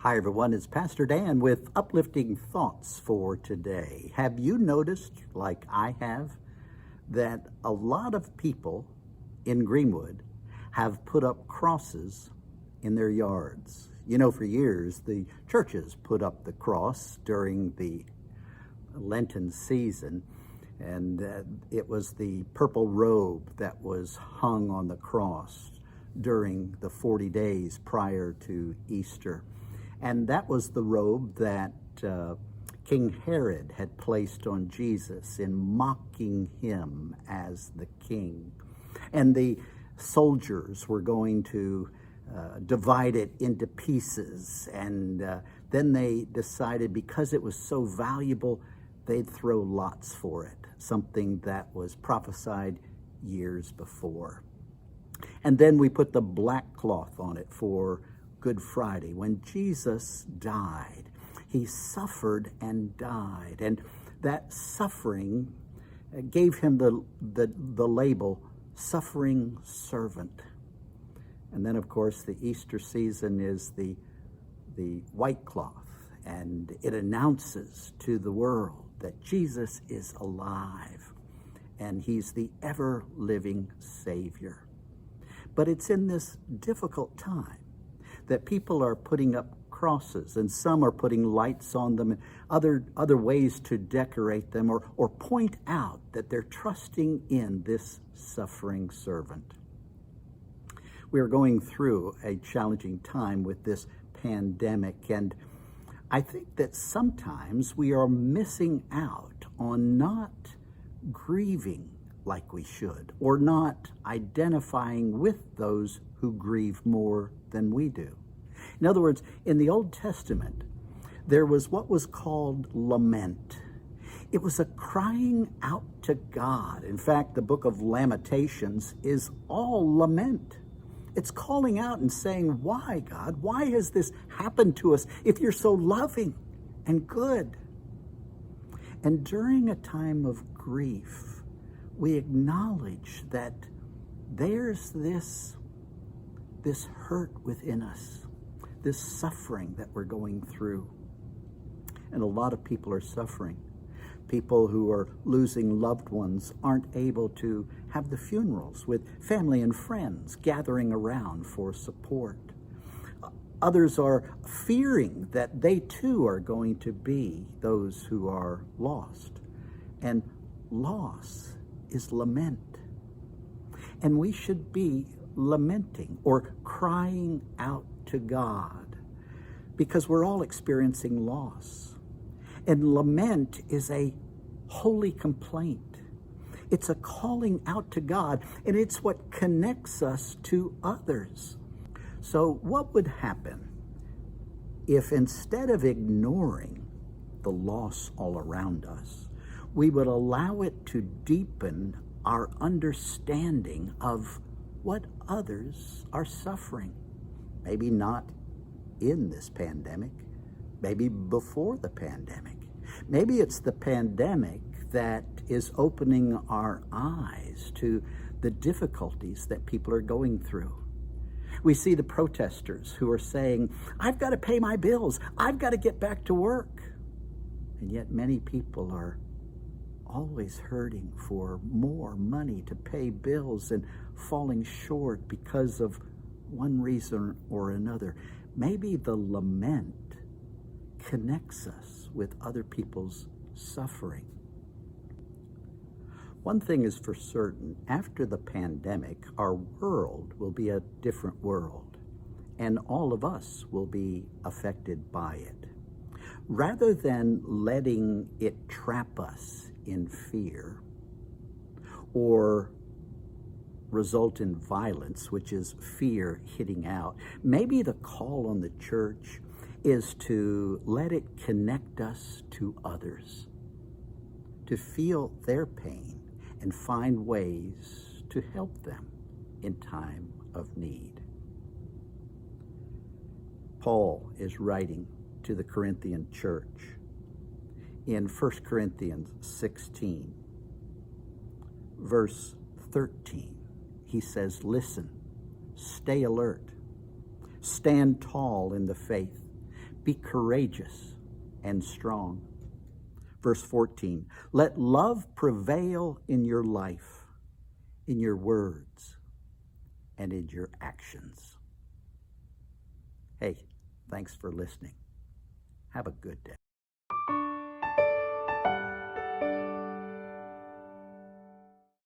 Hi, everyone. It's Pastor Dan with uplifting thoughts for today. Have you noticed, like I have, that a lot of people in Greenwood have put up crosses in their yards? You know, for years, the churches put up the cross during the Lenten season, and it was the purple robe that was hung on the cross during the 40 days prior to Easter. And that was the robe that King Herod had placed on Jesus in mocking him as the king. And the soldiers were going to divide it into pieces. And then they decided, because it was so valuable, they'd throw lots for it, something that was prophesied years before. And then we put the black cloth on it for Good Friday. When Jesus died, he suffered and died, and that suffering gave him the label suffering servant. And then, of course, the Easter season is the white cloth, and it announces to the world that Jesus is alive and he's the ever-living Savior. But it's in this difficult time that people are putting up crosses, and some are putting lights on them and other ways to decorate them or point out that they're trusting in this suffering servant. We are going through a challenging time with this pandemic, and I think that sometimes we are missing out on not grieving like we should, or not identifying with those who grieve more than we do. In other words, in the Old Testament, there was what was called lament. It was a crying out to God. In fact, the Book of Lamentations is all lament. It's calling out and saying, why, God? Why has this happened to us if you're so loving and good? And during a time of grief, we acknowledge that there's this hurt within us, this suffering that we're going through. And a lot of people are suffering. People who are losing loved ones aren't able to have the funerals with family and friends gathering around for support. Others are fearing that they too are going to be those who are lost. And loss is lament. And we should be lamenting or crying out to God, because we're all experiencing loss. And lament is a holy complaint. It's a calling out to God, and it's what connects us to others. So what would happen if, instead of ignoring the loss all around us, we would allow it to deepen our understanding of what others are suffering? Maybe not in this pandemic, maybe before the pandemic. Maybe it's the pandemic that is opening our eyes to the difficulties that people are going through. We see the protesters who are saying, I've got to pay my bills, I've got to get back to work. And yet many people are always hurting for more money to pay bills and falling short because of one reason or another. Maybe the lament connects us with other people's suffering. One thing is for certain, after the pandemic, our world will be a different world, and all of us will be affected by it. Rather than letting it trap us in fear or result in violence, which is fear hitting out, maybe the call on the church is to let it connect us to others, to feel their pain and find ways to help them in time of need. Paul is writing to the Corinthian church in 1 Corinthians 16, verse 13. He says, listen, stay alert, stand tall in the faith, Be courageous and strong. Verse 14, let love prevail in your life, in your words, and in your actions. Hey, thanks for listening. Have a good day.